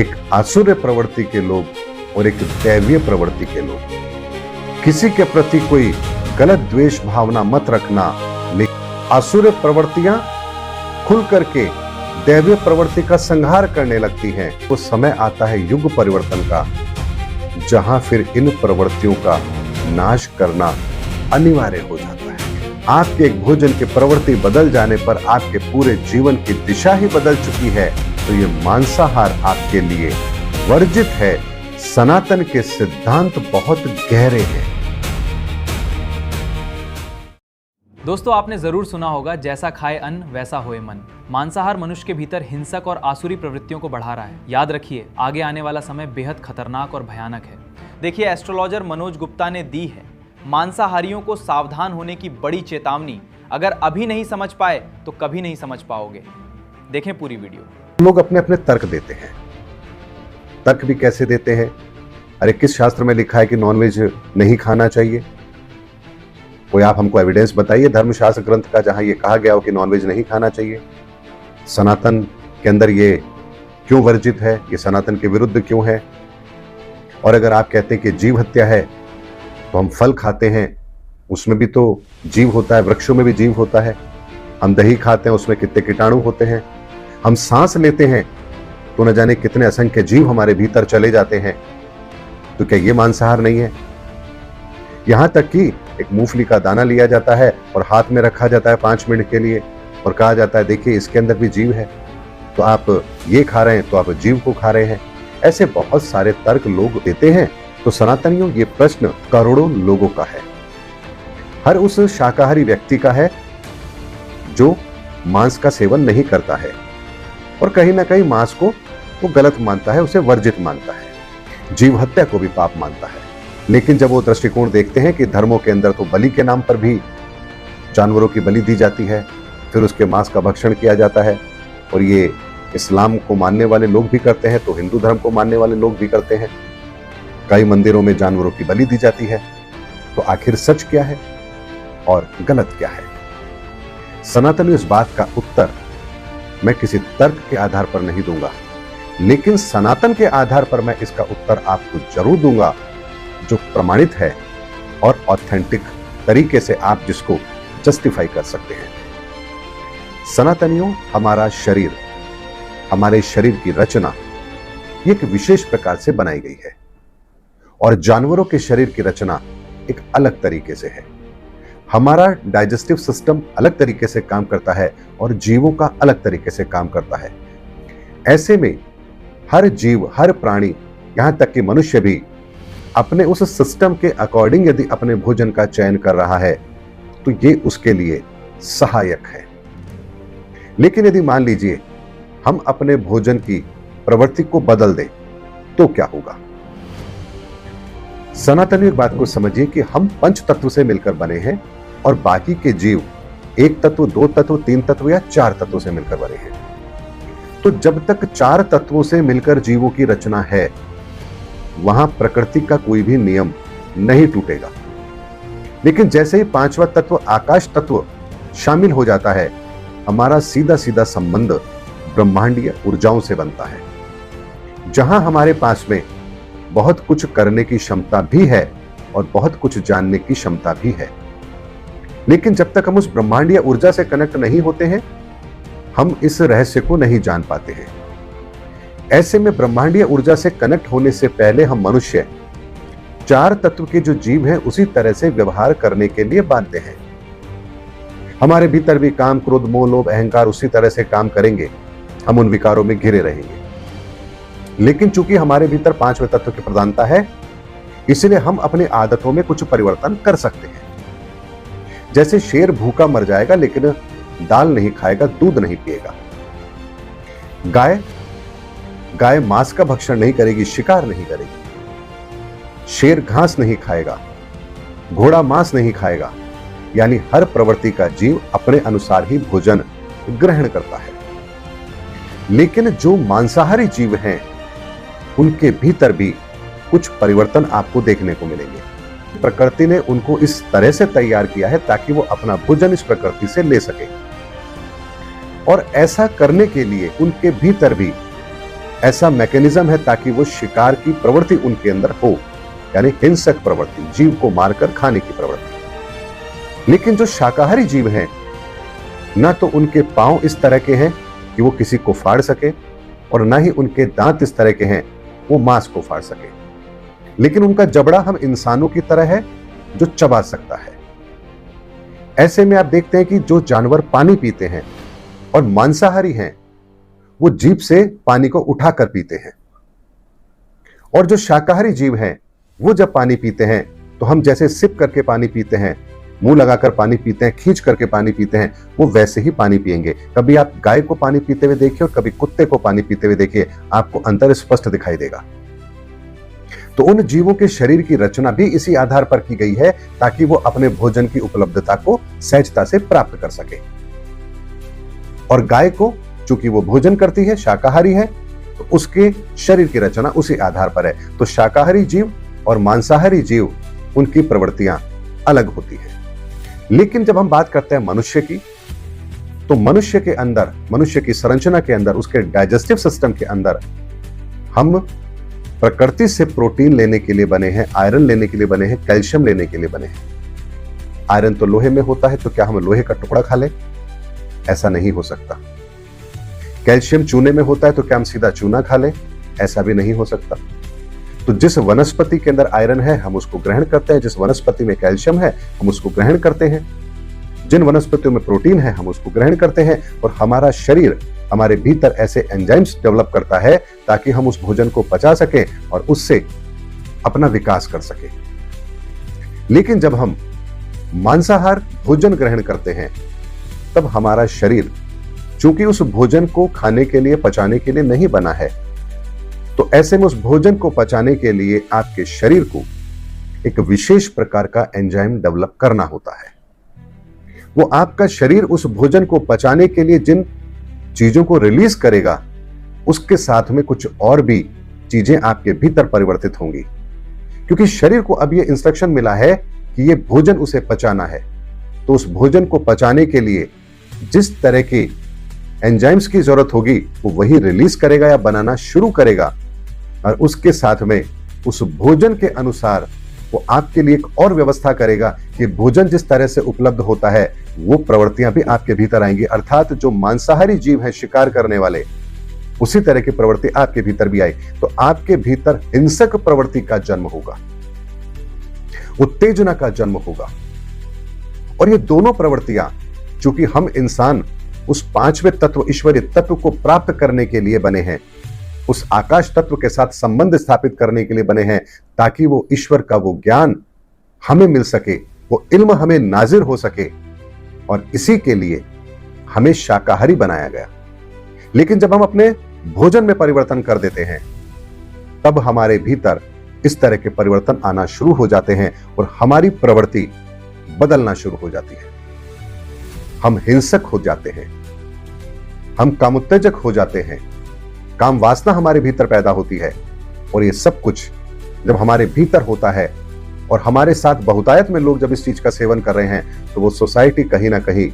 एक आसुर्य प्रवृत्ति के लोग और एक दैवीय प्रवृत्ति के लोग। किसी के प्रति कोई गलत द्वेष भावना मत रखना। आसुर्य प्रवृत्तियां खुल करके दैवीय प्रवृत्ति का संहार करने लगती हैं। तो समय आता है युग परिवर्तन का, जहां फिर इन प्रवृत्तियों का नाश करना अनिवार्य हो जाता है। आपके एक भोजन की प्रवृत्ति बदल जाने पर आपके पूरे जीवन की दिशा ही बदल चुकी है। तो ये मांसाहार आपके लिए वर्जित है। सनातन के सिद्धांत बहुत गहरे हैं। दोस्तों, आपने जरूर सुना होगा, जैसा खाए अन्न वैसा होए मन। मांसाहार मनुष्य के भीतर हिंसक और आसुरी प्रवृत्तियों को बढ़ा रहा है। याद रखिए, आगे आने वाला समय बेहद खतरनाक और भयानक है। देखिए, एस्ट्रोलॉजर मनोज गुप्ता ने दी है मांसाहारियों को सावधान होने की बड़ी चेतावनी। अगर अभी नहीं समझ पाए तो कभी नहीं समझ पाओगे। देखें पूरी वीडियो। लोग अपने अपने तर्क देते हैं। तर्क भी कैसे देते हैं? अरे, किस शास्त्र में लिखा है कि नॉनवेज नहीं खाना चाहिए? कोई आप हमको एविडेंस बताइए धर्मशास्त्र ग्रंथ का जहां ये कहा गया हो कि नॉनवेज नहीं खाना चाहिए। सनातन के अंदर ये क्यों वर्जित है? ये सनातन के विरुद्ध क्यों है? और अगर आप कहते हैं कि जीव हत्या है, तो हम फल खाते हैं, उसमें भी तो जीव होता है, वृक्षों में भी जीव होता है। हम दही खाते हैं, उसमें कितने कीटाणु होते हैं। हम सांस लेते हैं तो न जाने कितने असंख्य जीव हमारे भीतर चले जाते हैं। तो क्या ये मांसाहार नहीं है? यहां तक कि एक मूंगफली का दाना लिया जाता है और हाथ में रखा जाता है 5 मिनट के लिए और कहा जाता है देखिए इसके अंदर भी जीव है, तो आप ये खा रहे हैं तो आप जीव को खा रहे हैं। ऐसे बहुत सारे तर्क लोग देते हैं। तो सनातनियों, ये प्रश्न करोड़ों लोगों का है। हर उस शाकाहारी व्यक्ति का है जो मांस का सेवन नहीं करता है और कहीं ना कहीं मांस को वो गलत मानता है, उसे वर्जित मानता है, जीव हत्या को भी पाप मानता है। लेकिन जब वो दृष्टिकोण देखते हैं कि धर्मों के अंदर तो बलि के नाम पर भी जानवरों की बलि दी जाती है, फिर उसके मांस का भक्षण किया जाता है, और ये इस्लाम को मानने वाले लोग भी करते हैं, तो हिंदू धर्म को मानने वाले लोग भी करते हैं। कई मंदिरों में जानवरों की बलि दी जाती है। तो आखिर सच क्या है और गलत क्या है? सनातनी इस बात का उत्तर मैं किसी तर्क के आधार पर नहीं दूंगा, लेकिन सनातन के आधार पर मैं इसका उत्तर आपको जरूर दूंगा, जो प्रमाणित है और ऑथेंटिक तरीके से आप जिसको जस्टिफाई कर सकते हैं। सनातनियों, हमारा शरीर, हमारे शरीर की रचना एक विशेष प्रकार से बनाई गई है और जानवरों के शरीर की रचना एक अलग तरीके से है। हमारा डाइजेस्टिव सिस्टम अलग तरीके से काम करता है और जीवों का अलग तरीके से काम करता है। ऐसे में हर जीव, हर प्राणी, यहां तक कि मनुष्य भी अपने उस सिस्टम के अकॉर्डिंग यदि अपने भोजन का चयन कर रहा है तो ये उसके लिए सहायक है। लेकिन यदि मान लीजिए हम अपने भोजन की प्रवृत्ति को बदल दें तो क्या होगा? सनातनी एक बात को समझिए कि हम पंच तत्व से मिलकर बने हैं और बाकी के जीव 1 तत्व, 2 तत्व, 3 तत्व या 4 तत्वों से मिलकर बने हैं। तो जब तक 4 तत्वों से मिलकर जीवों की रचना है, वहां प्रकृति का कोई भी नियम नहीं टूटेगा। लेकिन जैसे ही 5वां तत्व आकाश तत्व शामिल हो जाता है, हमारा सीधा सीधा संबंध ब्रह्मांडीय ऊर्जाओं से बनता है, जहां हमारे पास में बहुत कुछ करने की क्षमता भी है और बहुत कुछ जानने की क्षमता भी है। लेकिन जब तक हम उस ब्रह्मांडीय ऊर्जा से कनेक्ट नहीं होते हैं, हम इस रहस्य को नहीं जान पाते हैं। ऐसे में ब्रह्मांडीय ऊर्जा से कनेक्ट होने से पहले हम मनुष्य 4 तत्व के जो जीव हैं उसी तरह से व्यवहार करने के लिए बाध्य हैं। हमारे भीतर भी काम, क्रोध, मोह, लोभ, अहंकार उसी तरह से काम करेंगे। हम उन विकारों में घिरे रहेंगे। लेकिन चूंकि हमारे भीतर 5वें तत्व की प्रधानता है, इसलिए हम अपनी आदतों में कुछ परिवर्तन कर सकते हैं। जैसे शेर भूखा मर जाएगा लेकिन दाल नहीं खाएगा, दूध नहीं पिएगा। गाय मांस का भक्षण नहीं करेगी, शिकार नहीं करेगी। शेर घास नहीं खाएगा, घोड़ा मांस नहीं खाएगा। यानी हर प्रवृत्ति का जीव अपने अनुसार ही भोजन ग्रहण करता है। लेकिन जो मांसाहारी जीव हैं, उनके भीतर भी कुछ परिवर्तन आपको देखने को मिलेंगे। प्रकृति ने उनको इस तरह से तैयार किया है ताकि वो अपना भोजन इस प्रकृति से ले सके। और ऐसा करने के लिए उनके भीतर भी ऐसा मैकेनिज्म है ताकि वो शिकार की प्रवृत्ति उनके अंदर हो, यानी हिंसक प्रवृत्ति, जीव को मारकर खाने की प्रवृत्ति। लेकिन जो शाकाहारी जीव हैं, ना तो उनके पांव इस तरह के हैं कि वो किसी को फाड़ सके, और ना ही उनके दांत इस तरह के हैं वो मांस को फाड़ सके, लेकिन उनका जबड़ा हम इंसानों की तरह है जो चबा सकता है। ऐसे में आप देखते हैं कि जो जानवर पानी पीते हैं और मांसाहारी हैं, वो जीभ से पानी को उठाकर पीते हैं, और जो शाकाहारी जीव हैं वो जब पानी पीते हैं तो हम जैसे सिप करके पानी पीते हैं, मुंह लगाकर पानी पीते हैं, खींच करके पानी पीते हैं, वो वैसे ही पानी पिएंगे। कभी आप गाय को पानी पीते हुए देखिए और कभी कुत्ते को पानी पीते हुए देखिए, आपको अंतर स्पष्ट दिखाई देगा। तो उन जीवों के शरीर की रचना भी इसी आधार पर की गई है ताकि वो अपने भोजन की उपलब्धता को सहजता से प्राप्त कर सके। और गाय को चूंकि वो भोजन करती है, शाकाहारी है, तो उसके शरीर की रचना उसी आधार पर है। तो शाकाहारी जीव और मांसाहारी जीव, उनकी प्रवृत्तियां अलग होती है। लेकिन जब हम बात करते हैं मनुष्य की, तो मनुष्य के अंदर, मनुष्य की संरचना के अंदर, उसके डाइजेस्टिव सिस्टम के अंदर हम प्रकृति से प्रोटीन लेने के लिए बने हैं, आयरन लेने के लिए बने हैं, कैल्शियम लेने के लिए बने हैं। आयरन तो लोहे में होता है, तो क्या हम लोहे का टुकड़ा खा लें? ऐसा नहीं हो सकता। कैल्शियम चूने में होता है, तो क्या हम सीधा चूना खा लें? ऐसा भी नहीं हो सकता। तो जिस वनस्पति के अंदर आयरन है हम उसको ग्रहण करते हैं, जिस वनस्पति में कैल्शियम है हम उसको ग्रहण करते हैं, जिन वनस्पतियों में प्रोटीन है हम उसको ग्रहण करते हैं, और हमारा शरीर हमारे भीतर ऐसे एंजाइम्स डेवलप करता है ताकि हम उस भोजन को पचा सके और उससे अपना विकास कर सके। लेकिन जब हम मांसाहार भोजन ग्रहण करते हैं तब हमारा शरीर चूंकि उस भोजन को खाने के लिए, पचाने के लिए नहीं बना है, तो ऐसे में उस भोजन को पचाने के लिए आपके शरीर को एक विशेष प्रकार का एंजाइम डेवलप करना होता है। वो आपका शरीर उस भोजन को पचाने के लिए जिन चीजों को रिलीज करेगा, उसके साथ में कुछ और भी चीजें आपके भीतर परिवर्तित होंगी, क्योंकि शरीर को अब यह इंस्ट्रक्शन मिला है कि यह भोजन उसे पचाना है। तो उस भोजन को पचाने के लिए जिस तरह की एंजाइम्स की जरूरत होगी वो वही रिलीज करेगा या बनाना शुरू करेगा, और उसके साथ में उस भोजन के अनुसार वो आपके लिए एक और व्यवस्था करेगा कि भोजन जिस तरह से उपलब्ध होता है वो प्रवृत्तियां भी आपके भीतर आएंगी। अर्थात जो मांसाहारी जीव है, शिकार करने वाले, उसी तरह की प्रवृत्ति आपके भीतर भी आई, तो आपके भीतर हिंसक प्रवृत्ति का जन्म होगा, उत्तेजना का जन्म होगा। और ये दोनों प्रवृत्तियां, चूंकि हम इंसान उस पांचवें तत्व, ईश्वरीय तत्व को प्राप्त करने के लिए बने हैं, उस आकाश तत्व के साथ संबंध स्थापित करने के लिए बने हैं, ताकि वो ईश्वर का वो ज्ञान हमें मिल सके, वो इल्म हमें नाजिर हो सके, और इसी के लिए हमें शाकाहारी बनाया गया। लेकिन जब हम अपने भोजन में परिवर्तन कर देते हैं, तब हमारे भीतर इस तरह के परिवर्तन आना शुरू हो जाते हैं और हमारी प्रवृत्ति बदलना शुरू हो जाती है। हम हिंसक हो जाते हैं, हम कामोत्तेजक हो जाते हैं, काम वासना हमारे भीतर पैदा होती है। और ये सब कुछ जब हमारे भीतर होता है और हमारे साथ बहुतायत में लोग जब इस चीज का सेवन कर रहे हैं, तो वो सोसाइटी कहीं ना कहीं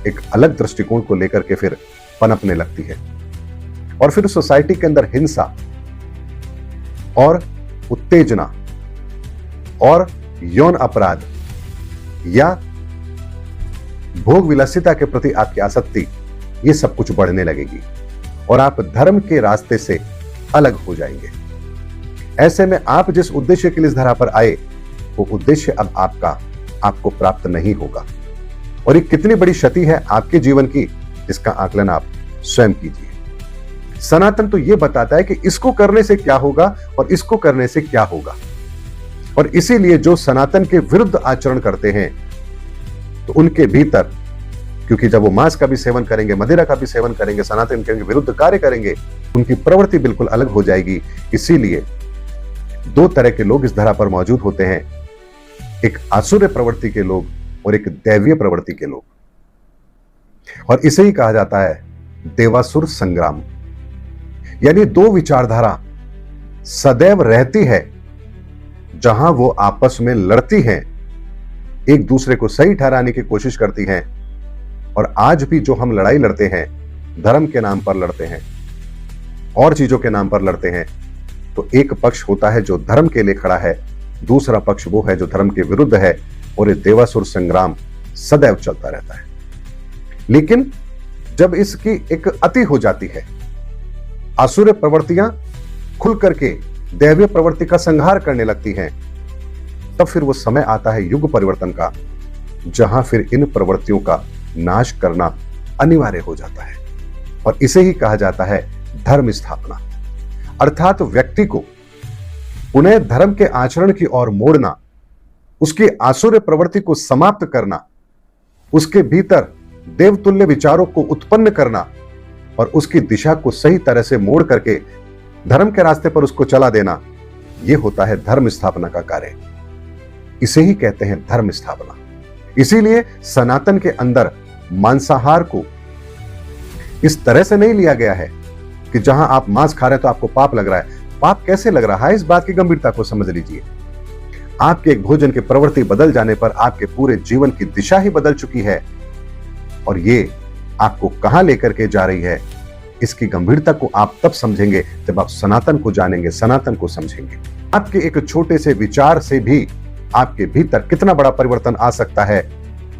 एक अलग दृष्टिकोण को लेकर के फिर पनपने लगती है, और फिर सोसाइटी के अंदर हिंसा और उत्तेजना और यौन अपराध या भोग विलासिता के प्रति आपकी आसक्ति, ये सब कुछ बढ़ने लगेगी और आप धर्म के रास्ते से अलग हो जाएंगे। ऐसे में आप जिस उद्देश्य के लिए इस धरा पर आए, वो उद्देश्य अब आपको प्राप्त नहीं होगा। और ये कितनी बड़ी क्षति है आपके जीवन की, इसका आकलन आप स्वयं कीजिए। सनातन तो ये बताता है कि इसको करने से क्या होगा और इसको करने से क्या होगा, और इसीलिए जो सनातन के विरुद्ध आचरण करते हैं, तो उनके भीतर, क्योंकि जब वो मांस का भी सेवन करेंगे, मदिरा का भी सेवन करेंगे, सनातन के विरुद्ध कार्य करेंगे, उनकी प्रवृत्ति बिल्कुल अलग हो जाएगी। इसीलिए दो तरह के लोग इस धरा पर मौजूद होते हैं, एक आसुर प्रवृत्ति के लोग और एक दैवीय प्रवृत्ति के लोग, और इसे ही कहा जाता है देवासुर संग्राम। यानी दो विचारधारा सदैव रहती है, जहां वो आपस में लड़ती हैं, एक दूसरे को सही ठहराने की कोशिश करती हैं। और आज भी जो हम लड़ाई लड़ते हैं, धर्म के नाम पर लड़ते हैं, और चीजों के नाम पर लड़ते हैं, तो एक पक्ष होता है जो धर्म के लिए खड़ा है, दूसरा पक्ष वो है जो धर्म के विरुद्ध है, और ये देवासुर संग्राम सदैव चलता रहता है। लेकिन जब इसकी एक अति हो जाती है, आसुर प्रवृत्तियां खुल करके दैवीय प्रवृत्ति का संहार करने लगती हैं, तब फिर वो समय आता है युग परिवर्तन का, जहां फिर इन प्रवृत्तियों का नाश करना अनिवार्य हो जाता है। और इसे ही कहा जाता है धर्म स्थापना, अर्थात व्यक्ति को पुनः धर्म के आचरण की ओर मोड़ना, उसकी आसुर प्रवृत्ति को समाप्त करना, उसके भीतर देवतुल्य विचारों को उत्पन्न करना और उसकी दिशा को सही तरह से मोड़ करके धर्म के रास्ते पर उसको चला देना, यह होता है धर्म स्थापना का कार्य। इसे ही कहते हैं धर्म स्थापना। इसीलिए सनातन के अंदर मांसाहार को इस तरह से नहीं लिया गया है कि जहां आप मांस खा रहे हैं तो आपको पाप लग रहा है। पाप कैसे लग रहा है, इस बात की गंभीरता को समझ लीजिए। आपके एक भोजन की प्रवृत्ति बदल जाने पर आपके पूरे जीवन की दिशा ही बदल चुकी है, और ये आपको कहां लेकर के जा रही है, इसकी गंभीरता को आप तब समझेंगे जब आप सनातन को जानेंगे, सनातन को समझेंगे। आपके एक छोटे से विचार से भी आपके भीतर कितना बड़ा परिवर्तन आ सकता है,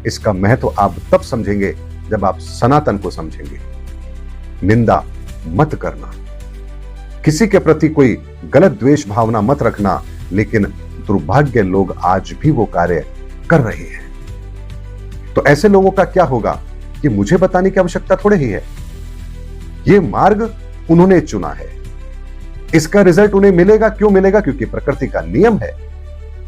इसका महत्व आप तब समझेंगे जब आप सनातन को समझेंगे। निंदा मत करना, किसी के प्रति कोई गलत द्वेष भावना मत रखना, लेकिन दुर्भाग्य लोग आज भी वो कार्य कर रहे हैं। तो ऐसे लोगों का क्या होगा कि मुझे बताने की आवश्यकता थोड़े ही है। ये मार्ग उन्होंने चुना है, इसका रिजल्ट उन्हें मिलेगा। क्यों मिलेगा? क्योंकि प्रकृति का नियम है।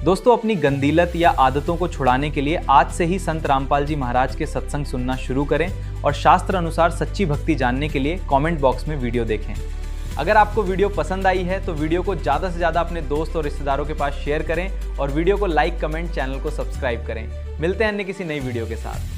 दोस्तों, अपनी गंदीलत या आदतों को छुड़ाने के लिए आज से ही संत रामपाल जी महाराज के सत्संग सुनना शुरू करें और शास्त्र अनुसार सच्ची भक्ति जानने के लिए कमेंट बॉक्स में वीडियो देखें। अगर आपको वीडियो पसंद आई है तो वीडियो को ज़्यादा से ज़्यादा अपने दोस्त और रिश्तेदारों के पास शेयर करें और वीडियो को लाइक, कमेंट, चैनल को सब्सक्राइब करें। मिलते हैं अन्य किसी नई वीडियो के साथ।